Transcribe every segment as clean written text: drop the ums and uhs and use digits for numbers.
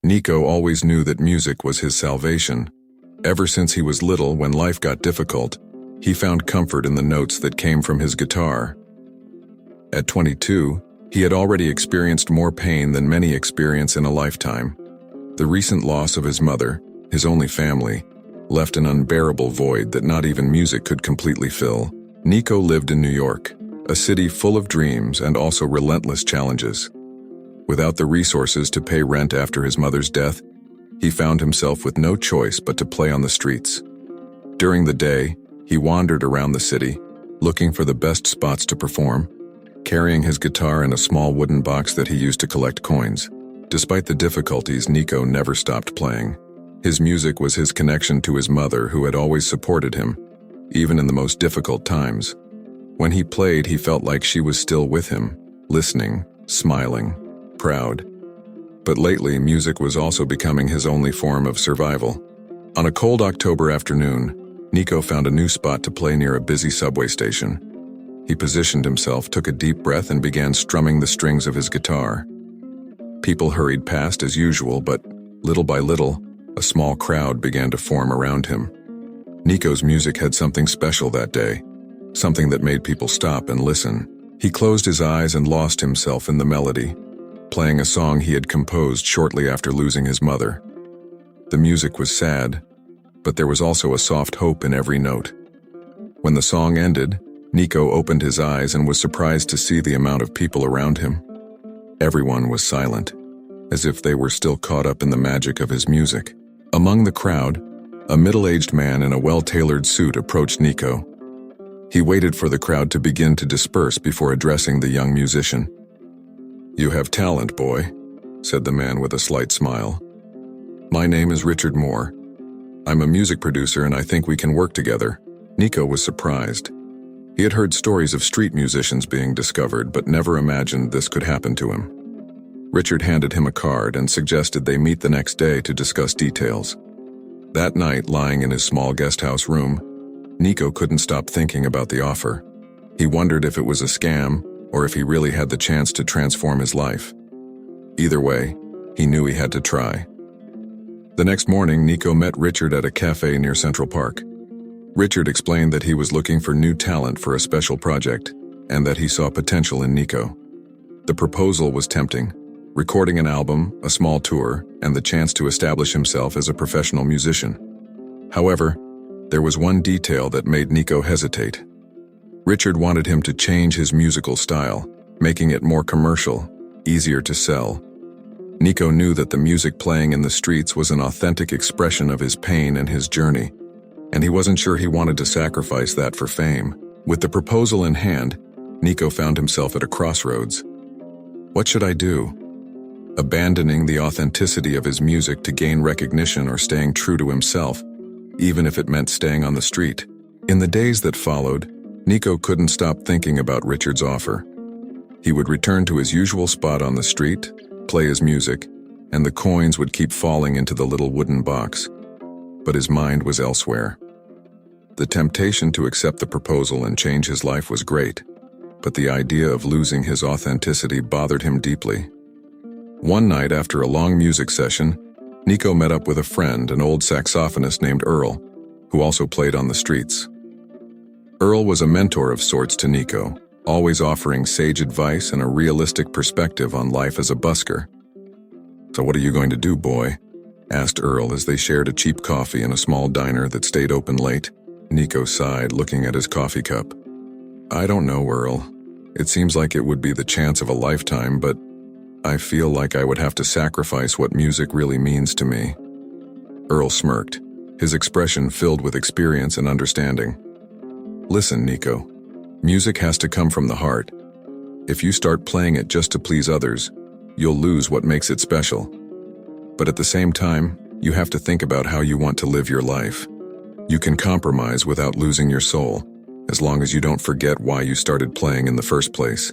Nico always knew that music was his salvation. Ever since he was little, when life got difficult, he found comfort in the notes that came from his guitar. At 22, he had already experienced more pain than many experience in a lifetime. The recent loss of his mother, his only family, left an unbearable void that not even music could completely fill. Nico lived in New York, a city full of dreams and also relentless challenges. Without the resources to pay rent after his mother's death, he found himself with no choice but to play on the streets. During the day, he wandered around the city, looking for the best spots to perform, carrying his guitar in a small wooden box that he used to collect coins. Despite the difficulties, Nico never stopped playing. His music was his connection to his mother, who had always supported him, even in the most difficult times. When he played, he felt like she was still with him, listening, smiling, proud. But lately, music was also becoming his only form of survival. On a cold October afternoon, Nico found a new spot to play near a busy subway station. He positioned himself, took a deep breath, and began strumming the strings of his guitar. People hurried past as usual, but little by little, a small crowd began to form around him. Nico's music had something special that day, something that made people stop and listen. He closed his eyes and lost himself in the melody, playing a song he had composed shortly after losing his mother. The music was sad, but there was also a soft hope in every note. When the song ended, Nico opened his eyes and was surprised to see the amount of people around him. Everyone was silent, as if they were still caught up in the magic of his music. Among the crowd, a middle-aged man in a well-tailored suit approached Nico. He waited for the crowd to begin to disperse before addressing the young musician. "You have talent, boy," said the man with a slight smile. "My name is Richard Moore. I'm a music producer and I think we can work together." Nico was surprised. He had heard stories of street musicians being discovered, but never imagined this could happen to him. Richard handed him a card and suggested they meet the next day to discuss details. That night, lying in his small guest house room, Nico couldn't stop thinking about the offer. He wondered if it was a scam or if he really had the chance to transform his life. Either way, he knew he had to try. The next morning, Nico met Richard at a cafe near Central Park. Richard explained that he was looking for new talent for a special project and that he saw potential in Nico. The proposal was tempting: recording an album, a small tour, and the chance to establish himself as a professional musician. However, there was one detail that made Nico hesitate. Richard wanted him to change his musical style, making it more commercial, easier to sell. Nico knew that the music playing in the streets was an authentic expression of his pain and his journey, and he wasn't sure he wanted to sacrifice that for fame. With the proposal in hand, Nico found himself at a crossroads. What should I do? Abandoning the authenticity of his music to gain recognition, or staying true to himself, even if it meant staying on the street? In the days that followed, Nico couldn't stop thinking about Richard's offer. He would return to his usual spot on the street, play his music, and the coins would keep falling into the little wooden box. But his mind was elsewhere. The temptation to accept the proposal and change his life was great, but the idea of losing his authenticity bothered him deeply. One night after a long music session, Nico met up with a friend, an old saxophonist named Earl, who also played on the streets. Earl was a mentor of sorts to Nico, always offering sage advice and a realistic perspective on life as a busker. "So what are you going to do, boy?" asked Earl as they shared a cheap coffee in a small diner that stayed open late. Nico sighed, looking at his coffee cup. "I don't know, Earl. It seems like it would be the chance of a lifetime, but I feel like I would have to sacrifice what music really means to me." Earl smirked, his expression filled with experience and understanding. "Listen, Nico. Music has to come from the heart. If you start playing it just to please others, you'll lose what makes it special. But at the same time, you have to think about how you want to live your life. You can compromise without losing your soul, as long as you don't forget why you started playing in the first place."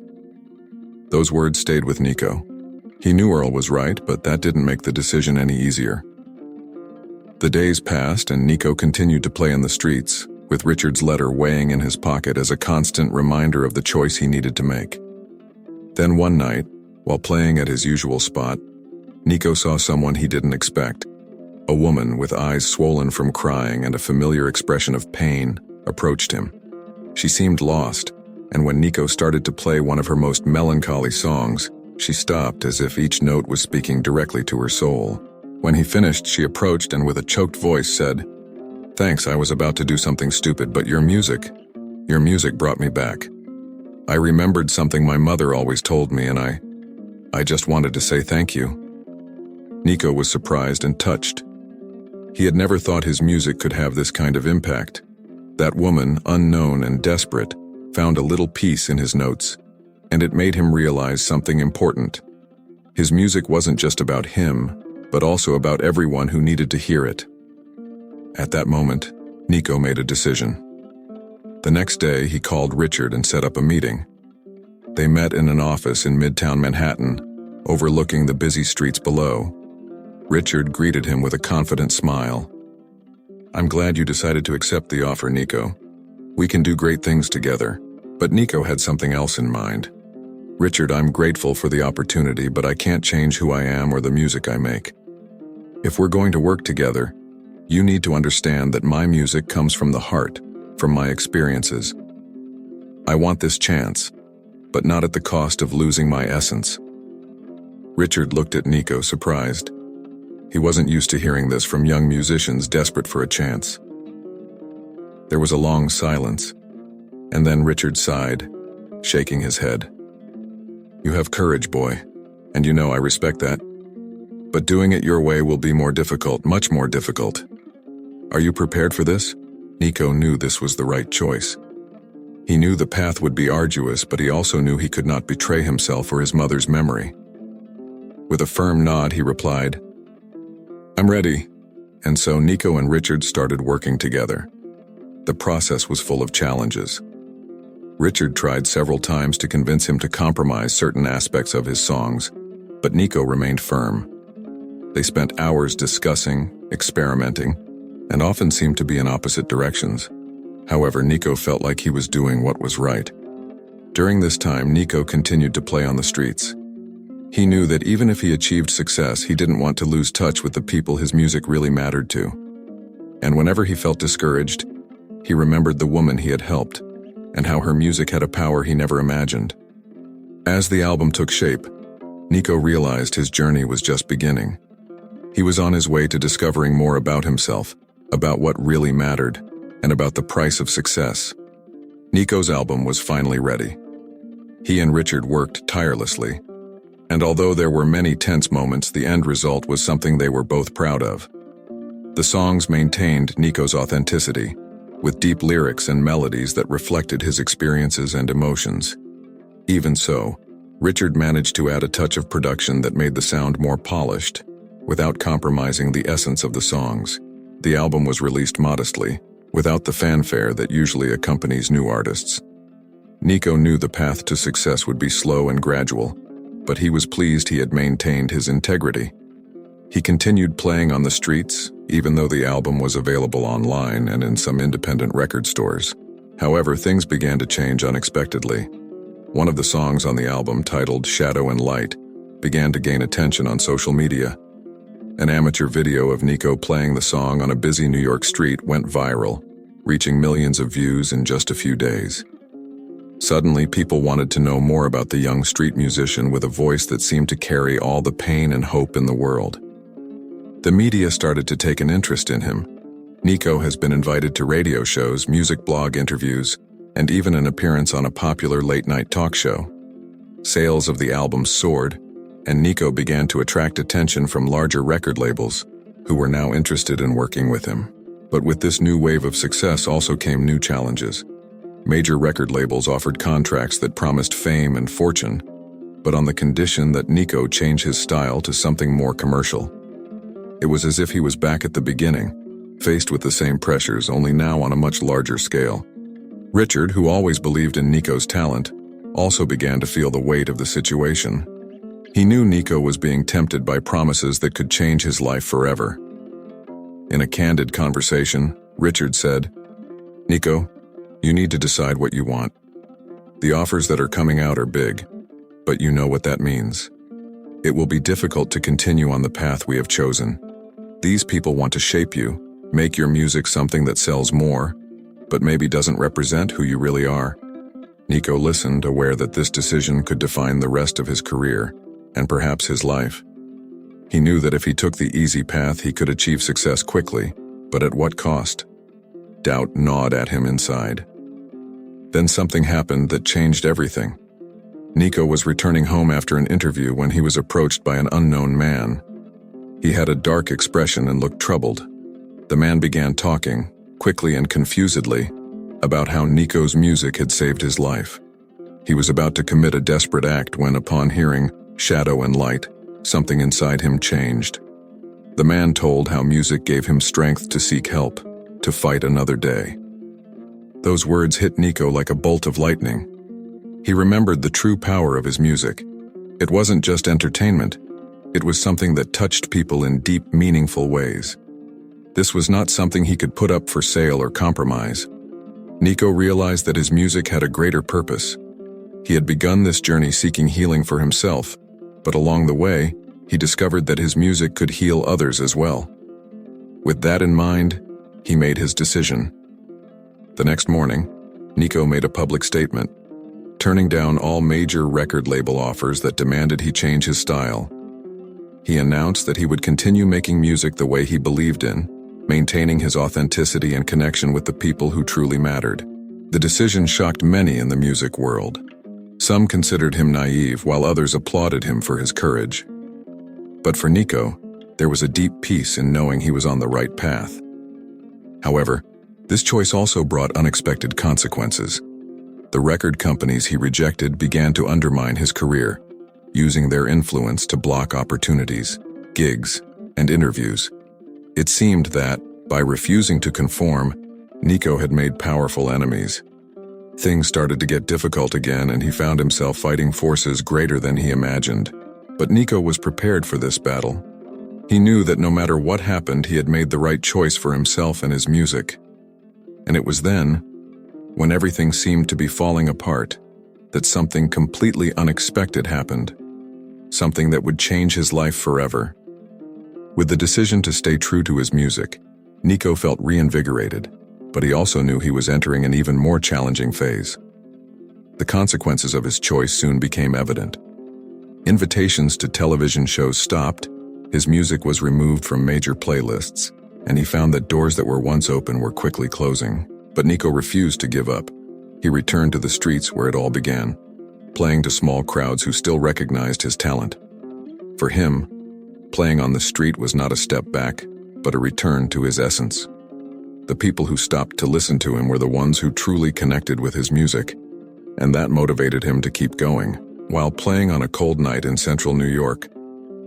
Those words stayed with Nico. He knew Earl was right, but that didn't make the decision any easier. The days passed and Nico continued to play in the streets, with Richard's letter weighing in his pocket as a constant reminder of the choice he needed to make. Then one night, while playing at his usual spot, Nico saw someone he didn't expect. A woman with eyes swollen from crying and a familiar expression of pain approached him. She seemed lost, and when Nico started to play one of her most melancholy songs, she stopped as if each note was speaking directly to her soul. When he finished, she approached and with a choked voice said, "Thanks, I was about to do something stupid, but your music brought me back. I remembered something my mother always told me and I just wanted to say thank you." Nico was surprised and touched. He had never thought his music could have this kind of impact. That woman, unknown and desperate, found a little peace in his notes, and it made him realize something important. His music wasn't just about him, but also about everyone who needed to hear it. At that moment, Nico made a decision. The next day, he called Richard and set up a meeting. They met in an office in Midtown Manhattan, overlooking the busy streets below. Richard greeted him with a confident smile. "I'm glad you decided to accept the offer, Nico. We can do great things together." But Nico had something else in mind. "Richard, I'm grateful for the opportunity, but I can't change who I am or the music I make. If we're going to work together, you need to understand that my music comes from the heart, from my experiences. I want this chance, but not at the cost of losing my essence." Richard looked at Nico, surprised. He wasn't used to hearing this from young musicians desperate for a chance. There was a long silence, and then Richard sighed, shaking his head. "You have courage, boy, and you know I respect that. But doing it your way will be more difficult, much more difficult. Are you prepared for this?" Nico knew this was the right choice. He knew the path would be arduous, but he also knew he could not betray himself or his mother's memory. With a firm nod, he replied, "I'm ready." And so Nico and Richard started working together. The process was full of challenges. Richard tried several times to convince him to compromise certain aspects of his songs, but Nico remained firm. They spent hours discussing, experimenting, and often seemed to be in opposite directions. However, Nico felt like he was doing what was right. During this time, Nico continued to play on the streets. He knew that even if he achieved success, he didn't want to lose touch with the people his music really mattered to. And whenever he felt discouraged, he remembered the woman he had helped, and how her music had a power he never imagined. As the album took shape, Nico realized his journey was just beginning. He was on his way to discovering more about himself, about what really mattered, and about the price of success. Nico's album was finally ready. He and Richard worked tirelessly, and although there were many tense moments, the end result was something they were both proud of. The songs maintained Nico's authenticity, with deep lyrics and melodies that reflected his experiences and emotions. Even so, Richard managed to add a touch of production that made the sound more polished, without compromising the essence of the songs. The album was released modestly, without the fanfare that usually accompanies new artists. Nico knew the path to success would be slow and gradual, but he was pleased he had maintained his integrity. He continued playing on the streets, even though the album was available online and in some independent record stores. However, things began to change unexpectedly. One of the songs on the album, titled "Shadow and Light," began to gain attention on social media. An amateur video of Nico playing the song on a busy New York street went viral, reaching millions of views in just a few days. Suddenly, people wanted to know more about the young street musician with a voice that seemed to carry all the pain and hope in the world. The media started to take an interest in him. Nico has been invited to radio shows, music blog interviews, and even an appearance on a popular late-night talk show. Sales of the album soared, and Nico began to attract attention from larger record labels, who were now interested in working with him. But with this new wave of success also came new challenges. Major record labels offered contracts that promised fame and fortune, but on the condition that Nico change his style to something more commercial. It was as if he was back at the beginning, faced with the same pressures, only now on a much larger scale. Richard, who always believed in Nico's talent, also began to feel the weight of the situation. He knew Nico was being tempted by promises that could change his life forever. In a candid conversation, Richard said, "Nico, you need to decide what you want. The offers that are coming out are big, but you know what that means. It will be difficult to continue on the path we have chosen. These people want to shape you, make your music something that sells more, but maybe doesn't represent who you really are. Nico listened, aware that this decision could define the rest of his career, and perhaps his life. He knew that if he took the easy path, he could achieve success quickly, but at what cost? Doubt gnawed at him inside. Then something happened that changed everything. Nico was returning home after an interview when he was approached by an unknown man. He had a dark expression and looked troubled. The man began talking, quickly and confusedly, about how Nico's music had saved his life. He was about to commit a desperate act when, upon hearing shadow and light, something inside him changed. The man told how music gave him strength to seek help, to fight another day. Those words hit Nico like a bolt of lightning. He remembered the true power of his music. It wasn't just entertainment. It was something that touched people in deep, meaningful ways. This was not something he could put up for sale or compromise. Nico realized that his music had a greater purpose. He had begun this journey seeking healing for himself, but along the way, he discovered that his music could heal others as well. With that in mind, he made his decision. The next morning, Nico made a public statement, turning down all major record label offers that demanded he change his style. He announced that he would continue making music the way he believed in, maintaining his authenticity and connection with the people who truly mattered. The decision shocked many in the music world. Some considered him naive, while others applauded him for his courage. But for Nico, there was a deep peace in knowing he was on the right path. However, this choice also brought unexpected consequences. The record companies he rejected began to undermine his career, using their influence to block opportunities, gigs, and interviews. It seemed that, by refusing to conform, Nico had made powerful enemies. Things started to get difficult again, and he found himself fighting forces greater than he imagined. But Nico was prepared for this battle. He knew that no matter what happened, he had made the right choice for himself and his music. And it was then, when everything seemed to be falling apart, that something completely unexpected happened. Something that would change his life forever. With the decision to stay true to his music, Nico felt reinvigorated, but he also knew he was entering an even more challenging phase. The consequences of his choice soon became evident. Invitations to television shows stopped, his music was removed from major playlists, and he found that doors that were once open were quickly closing. But Nico refused to give up. He returned to the streets where it all began, playing to small crowds who still recognized his talent. For him, playing on the street was not a step back, but a return to his essence. The people who stopped to listen to him were the ones who truly connected with his music, and that motivated him to keep going. While playing on a cold night in central New York,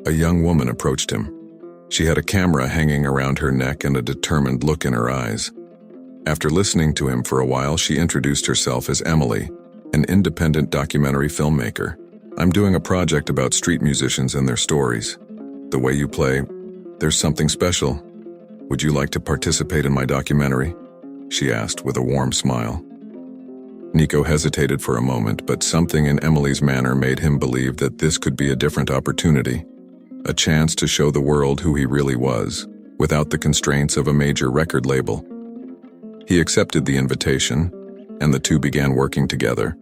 a young woman approached him. She had a camera hanging around her neck and a determined look in her eyes. After listening to him for a while, she introduced herself as Emily, an independent documentary filmmaker. "I'm doing a project about street musicians and their stories. The way you play, there's something special. Would you like to participate in my documentary?" she asked with a warm smile. Nico hesitated for a moment, but something in Emily's manner made him believe that this could be a different opportunity, a chance to show the world who he really was, without the constraints of a major record label. He accepted the invitation, and the two began working together.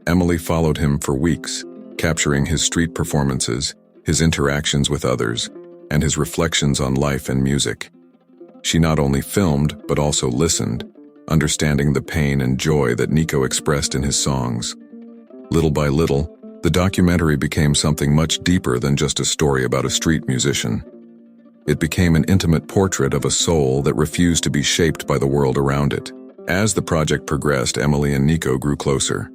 Emily followed him for weeks, capturing his street performances, his interactions with others, and his reflections on life and music. She not only filmed, but also listened, understanding the pain and joy that Nico expressed in his songs. Little by little, the documentary became something much deeper than just a story about a street musician. It became an intimate portrait of a soul that refused to be shaped by the world around it. As the project progressed, Emily and Nico grew closer.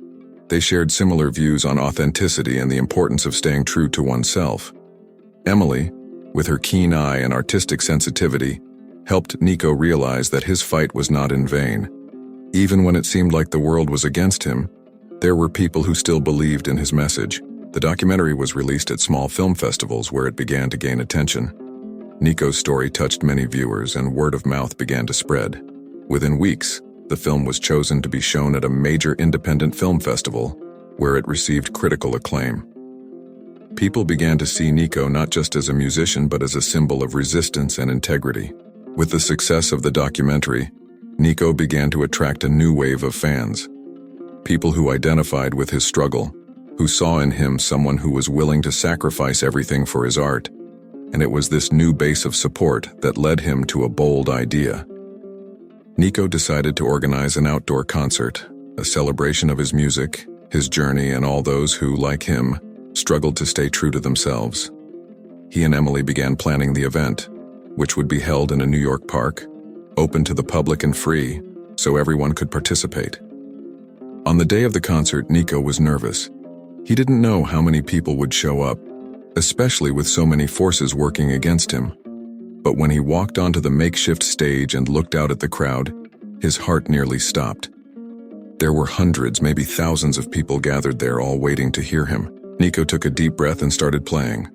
They shared similar views on authenticity and the importance of staying true to oneself. Emily, with her keen eye and artistic sensitivity, helped Nico realize that his fight was not in vain. Even when it seemed like the world was against him, there were people who still believed in his message. The documentary was released at small film festivals where it began to gain attention. Nico's story touched many viewers, and word of mouth began to spread. Within weeks, the film was chosen to be shown at a major independent film festival, where it received critical acclaim. People began to see Nico not just as a musician but as a symbol of resistance and integrity. With the success of the documentary, Nico began to attract a new wave of fans. People who identified with his struggle, who saw in him someone who was willing to sacrifice everything for his art. And it was this new base of support that led him to a bold idea. Nico decided to organize an outdoor concert, a celebration of his music, his journey, and all those who, like him, struggled to stay true to themselves. He and Emily began planning the event, which would be held in a New York park, open to the public and free, so everyone could participate. On the day of the concert, Nico was nervous. He didn't know how many people would show up, especially with so many forces working against him. But when he walked onto the makeshift stage and looked out at the crowd, his heart nearly stopped. There were hundreds, maybe thousands of people gathered there, all waiting to hear him. Nico took a deep breath and started playing.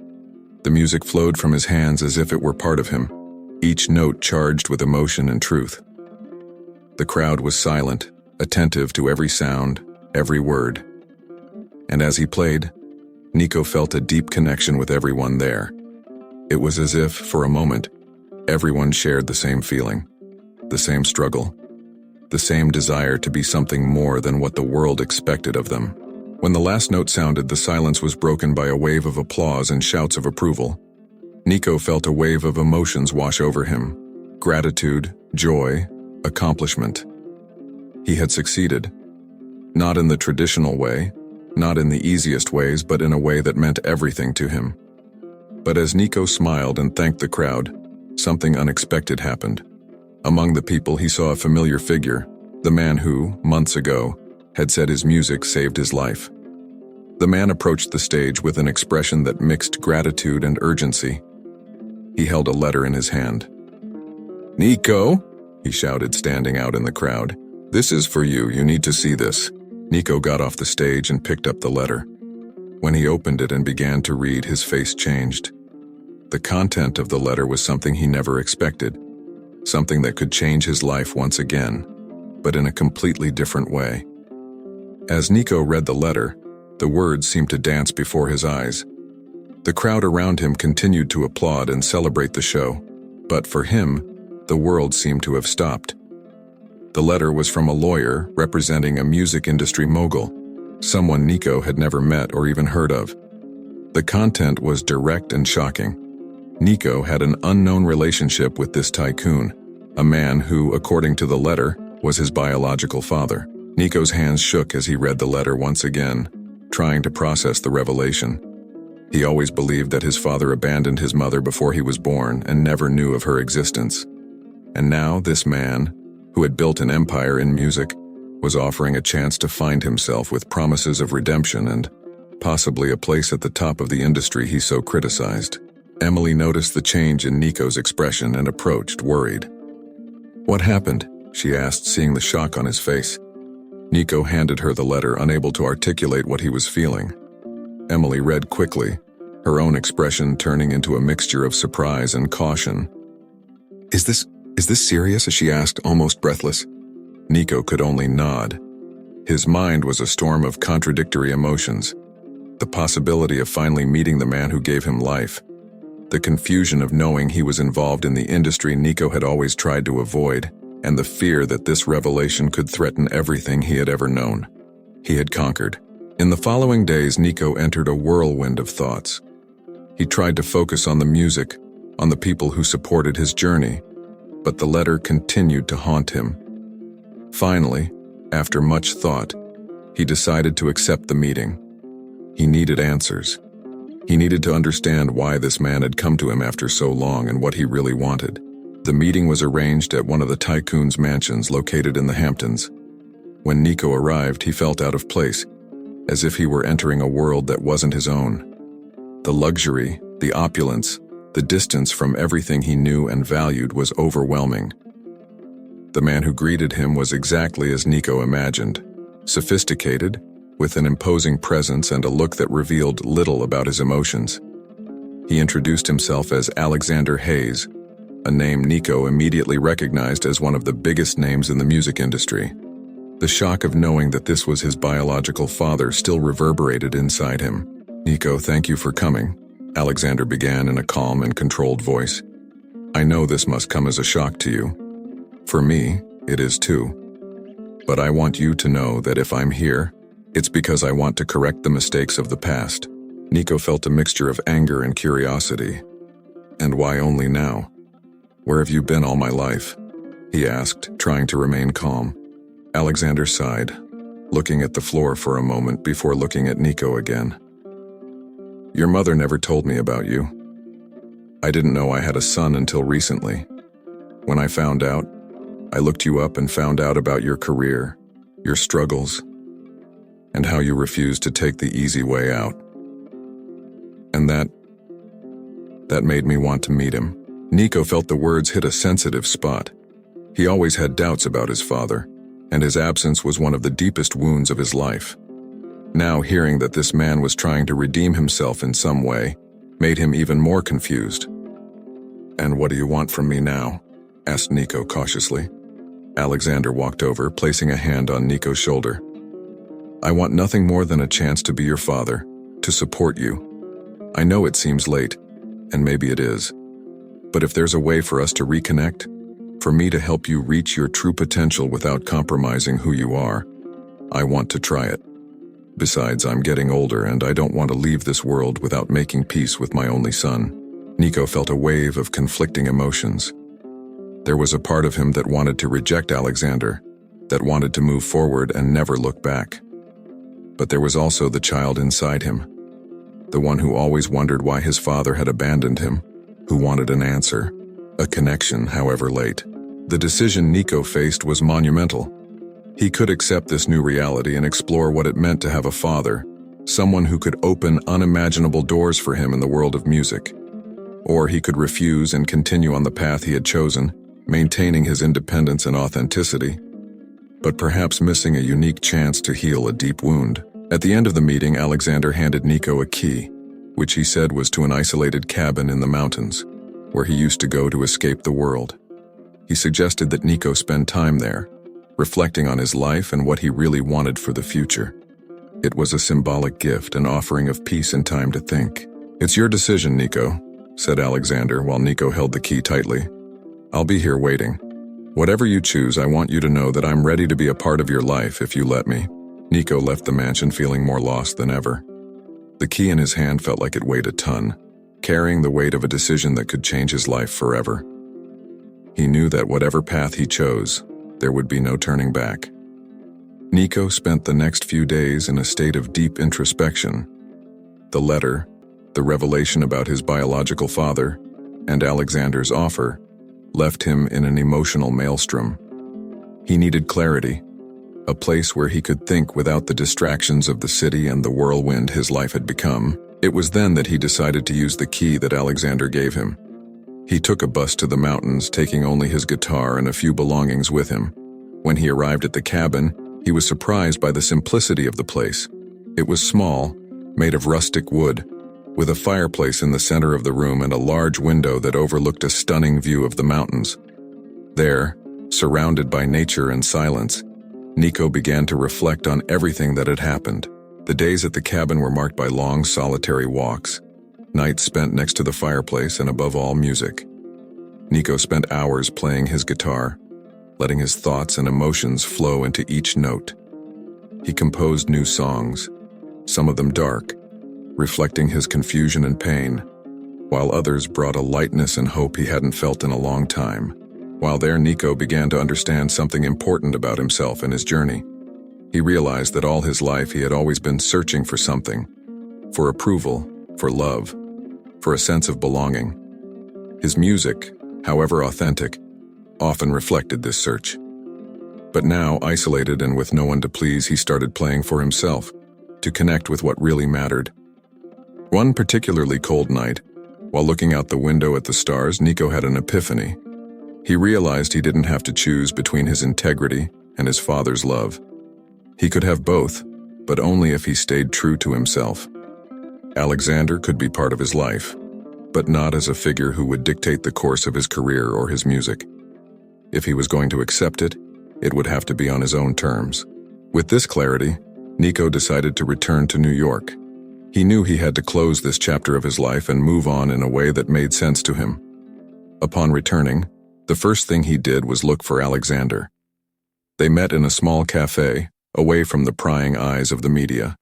The music flowed from his hands as if it were part of him, each note charged with emotion and truth. The crowd was silent, attentive to every sound, every word. And as he played, Nico felt a deep connection with everyone there. It was as if, for a moment, everyone shared the same feeling, the same struggle, the same desire to be something more than what the world expected of them. When the last note sounded, the silence was broken by a wave of applause and shouts of approval. Nico felt a wave of emotions wash over him: gratitude, joy, accomplishment. He had succeeded. Not in the traditional way, not in the easiest ways, but in a way that meant everything to him. But as Nico smiled and thanked the crowd, something unexpected happened. Among the people, he saw a familiar figure, the man who, months ago, had said his music saved his life. The man approached the stage with an expression that mixed gratitude and urgency. He held a letter in his hand. "Nico," he shouted, standing out in the crowd, "this is for you. You need to see this." Nico got off the stage and picked up the letter. When he opened it and began to read, his face changed. The content of the letter was something he never expected, something that could change his life once again, but in a completely different way. As Nico read the letter, the words seemed to dance before his eyes. The crowd around him continued to applaud and celebrate the show, but for him, the world seemed to have stopped. The letter was from a lawyer representing a music industry mogul, someone Nico had never met or even heard of. The content was direct and shocking. Nico had an unknown relationship with this tycoon, a man who, according to the letter, was his biological father. Nico's hands shook as he read the letter once again, trying to process the revelation. He always believed that his father abandoned his mother before he was born and never knew of her existence. And now this man, who had built an empire in music, was offering a chance to find himself with promises of redemption and possibly a place at the top of the industry he so criticized. Emily noticed the change in Nico's expression and approached, worried. "What happened?" she asked, seeing the shock on his face. Nico handed her the letter, unable to articulate what he was feeling. Emily read quickly, her own expression turning into a mixture of surprise and caution. Is this serious?" she asked, almost breathless. Nico could only nod. His mind was a storm of contradictory emotions. The possibility of finally meeting the man who gave him life. The confusion of knowing he was involved in the industry Nico had always tried to avoid, and the fear that this revelation could threaten everything he had ever known. He had conquered. In the following days, Nico entered a whirlwind of thoughts. He tried to focus on the music, on the people who supported his journey, but the letter continued to haunt him. Finally, after much thought, he decided to accept the meeting. He needed answers. He needed to understand why this man had come to him after so long and what he really wanted. The meeting was arranged at one of the tycoon's mansions located in the Hamptons. When Nico arrived, he felt out of place, as if he were entering a world that wasn't his own. The luxury, the opulence, the distance from everything he knew and valued was overwhelming. The man who greeted him was exactly as Nico imagined, sophisticated, with an imposing presence and a look that revealed little about his emotions. He introduced himself as Alexander Hayes, a name Nico immediately recognized as one of the biggest names in the music industry. The shock of knowing that this was his biological father still reverberated inside him. "Nico, thank you for coming," Alexander began in a calm and controlled voice. "I know this must come as a shock to you. For me, it is too. But I want you to know that if I'm here, it's because I want to correct the mistakes of the past." Nico felt a mixture of anger and curiosity. "And why only now? Where have you been all my life?" he asked, trying to remain calm. Alexander sighed, looking at the floor for a moment before looking at Nico again. "Your mother never told me about you. I didn't know I had a son until recently. When I found out, I looked you up and found out about your career, your struggles, and how you refused to take the easy way out. And that made me want to meet him." Nico felt the words hit a sensitive spot. He always had doubts about his father, and his absence was one of the deepest wounds of his life. Now hearing that this man was trying to redeem himself in some way made him even more confused. "And what do you want from me now?" asked Nico cautiously. Alexander walked over, placing a hand on Nico's shoulder. "I want nothing more than a chance to be your father, to support you. I know it seems late, and maybe it is. But if there's a way for us to reconnect, for me to help you reach your true potential without compromising who you are, I want to try it. Besides, I'm getting older and I don't want to leave this world without making peace with my only son." Nico felt a wave of conflicting emotions. There was a part of him that wanted to reject Alexander, that wanted to move forward and never look back. But there was also the child inside him, the one who always wondered why his father had abandoned him, who wanted an answer, a connection, however late. The decision Nico faced was monumental. He could accept this new reality and explore what it meant to have a father, someone who could open unimaginable doors for him in the world of music. Or he could refuse and continue on the path he had chosen, maintaining his independence and authenticity, but perhaps missing a unique chance to heal a deep wound. At the end of the meeting, Alexander handed Nico a key, which he said was to an isolated cabin in the mountains, where he used to go to escape the world. He suggested that Nico spend time there, reflecting on his life and what he really wanted for the future. It was a symbolic gift, an offering of peace and time to think. "It's your decision, Nico," said Alexander while Nico held the key tightly. "I'll be here waiting. Whatever you choose, I want you to know that I'm ready to be a part of your life if you let me." Nico left the mansion feeling more lost than ever. The key in his hand felt like it weighed a ton, carrying the weight of a decision that could change his life forever. He knew that whatever path he chose, there would be no turning back. Nico spent the next few days in a state of deep introspection. The letter, the revelation about his biological father, and Alexander's offer left him in an emotional maelstrom. He needed clarity, a place where he could think without the distractions of the city and the whirlwind his life had become. It was then that he decided to use the key that Alexander gave him. He took a bus to the mountains, taking only his guitar and a few belongings with him. When he arrived at the cabin, he was surprised by the simplicity of the place. It was small, made of rustic wood, with a fireplace in the center of the room and a large window that overlooked a stunning view of the mountains. There, surrounded by nature and silence, Nico began to reflect on everything that had happened. The days at the cabin were marked by long, solitary walks, nights spent next to the fireplace, and above all, music. Nico spent hours playing his guitar, letting his thoughts and emotions flow into each note. He composed new songs, some of them dark, reflecting his confusion and pain, while others brought a lightness and hope he hadn't felt in a long time. While there, Nico began to understand something important about himself and his journey. He realized that all his life he had always been searching for something, for approval, for love, for a sense of belonging. His music, however authentic, often reflected this search. But now, isolated and with no one to please, he started playing for himself, to connect with what really mattered. One particularly cold night, while looking out the window at the stars, Nico had an epiphany. He realized he didn't have to choose between his integrity and his father's love. He could have both, but only if he stayed true to himself. Alexander could be part of his life, but not as a figure who would dictate the course of his career or his music. If he was going to accept it, it would have to be on his own terms. With this clarity, Nico decided to return to New York. He knew he had to close this chapter of his life and move on in a way that made sense to him. Upon returning, the first thing he did was look for Alexander. They met in a small cafe, away from the prying eyes of the media.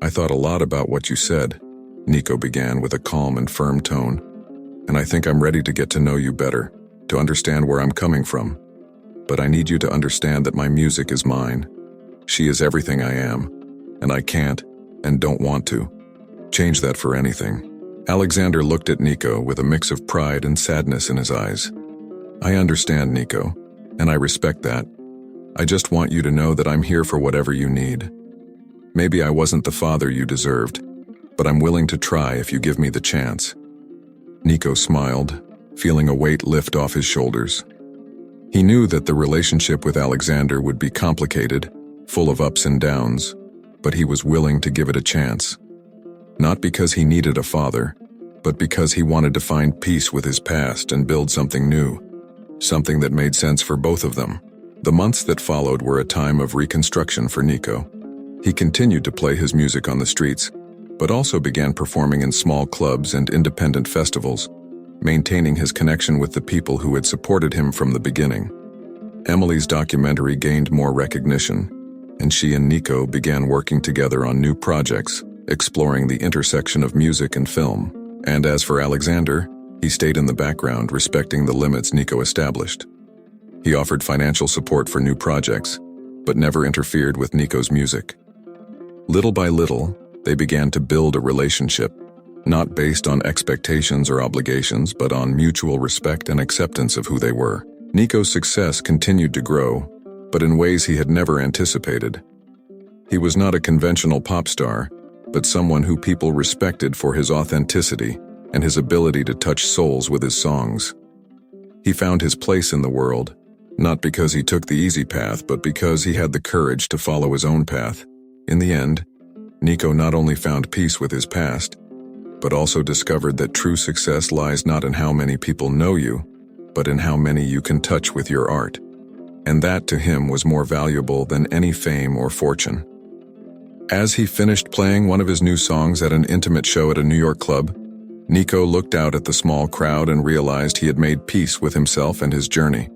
"I thought a lot about what you said," Nico began with a calm and firm tone, "and I think I'm ready to get to know you better, to understand where I'm coming from. But I need you to understand that my music is mine. She is everything I am, and I can't, and don't want to, change that for anything." Alexander looked at Nico with a mix of pride and sadness in his eyes. "I understand, Nico, and I respect that. I just want you to know that I'm here for whatever you need. Maybe I wasn't the father you deserved, but I'm willing to try if you give me the chance." Nico smiled, feeling a weight lift off his shoulders. He knew that the relationship with Alexander would be complicated, full of ups and downs, but he was willing to give it a chance. Not because he needed a father, but because he wanted to find peace with his past and build something new, something that made sense for both of them. The months that followed were a time of reconstruction for Nico. He continued to play his music on the streets, but also began performing in small clubs and independent festivals, maintaining his connection with the people who had supported him from the beginning. Emily's documentary gained more recognition, and she and Nico began working together on new projects, exploring the intersection of music and film. And as for Alexander, he stayed in the background, respecting the limits Nico established. He offered financial support for new projects, but never interfered with Nico's music. Little by little, they began to build a relationship, not based on expectations or obligations, but on mutual respect and acceptance of who they were. Nico's success continued to grow, but in ways he had never anticipated. He was not a conventional pop star, but someone who people respected for his authenticity and his ability to touch souls with his songs. He found his place in the world, not because he took the easy path, but because he had the courage to follow his own path. In the end, Nico not only found peace with his past, but also discovered that true success lies not in how many people know you, but in how many you can touch with your art. And that to him was more valuable than any fame or fortune. As he finished playing one of his new songs at an intimate show at a New York club, Nico looked out at the small crowd and realized he had made peace with himself and his journey.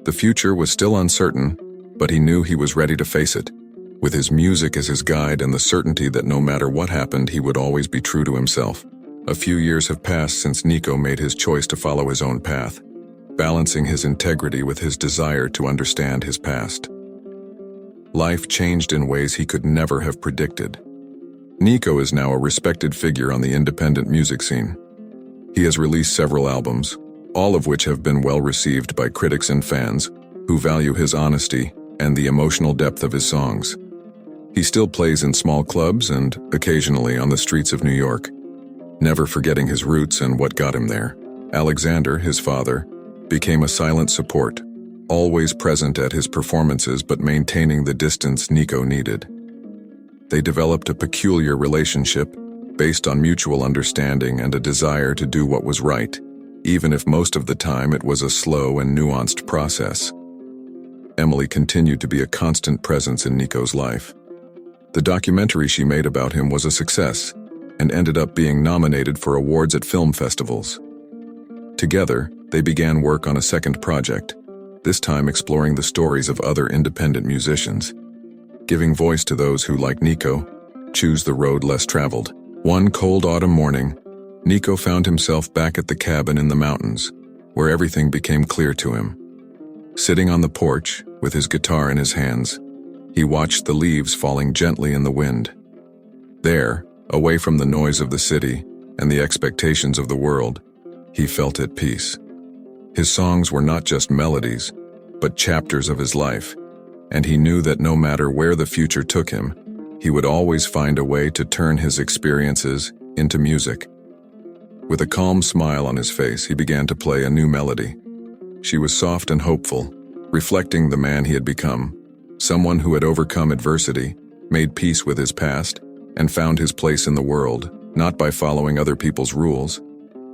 The future was still uncertain, but he knew he was ready to face it, with his music as his guide and the certainty that no matter what happened, he would always be true to himself. A few years have passed since Nico made his choice to follow his own path, balancing his integrity with his desire to understand his past. Life changed in ways he could never have predicted. Nico is now a respected figure on the independent music scene. He has released several albums, all of which have been well received by critics and fans who value his honesty and the emotional depth of his songs. He still plays in small clubs and occasionally on the streets of New York, never forgetting his roots and what got him there. Alexander, his father, became a silent support, always present at his performances but maintaining the distance Nico needed. They developed a peculiar relationship based on mutual understanding and a desire to do what was right, even if most of the time it was a slow and nuanced process. Emily continued to be a constant presence in Nico's life. The documentary she made about him was a success and ended up being nominated for awards at film festivals. Together, they began work on a second project, this time exploring the stories of other independent musicians, giving voice to those who, like Nico, choose the road less traveled. One cold autumn morning, Nico found himself back at the cabin in the mountains, where everything became clear to him. Sitting on the porch, with his guitar in his hands, he watched the leaves falling gently in the wind. There, away from the noise of the city and the expectations of the world, he felt at peace. His songs were not just melodies, but chapters of his life, and he knew that no matter where the future took him, he would always find a way to turn his experiences into music. With a calm smile on his face, he began to play a new melody. She was soft and hopeful, reflecting the man he had become, someone who had overcome adversity, made peace with his past, and found his place in the world, not by following other people's rules,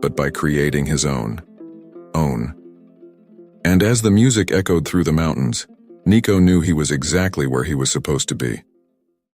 but by creating his own. And as the music echoed through the mountains, Nico knew he was exactly where he was supposed to be.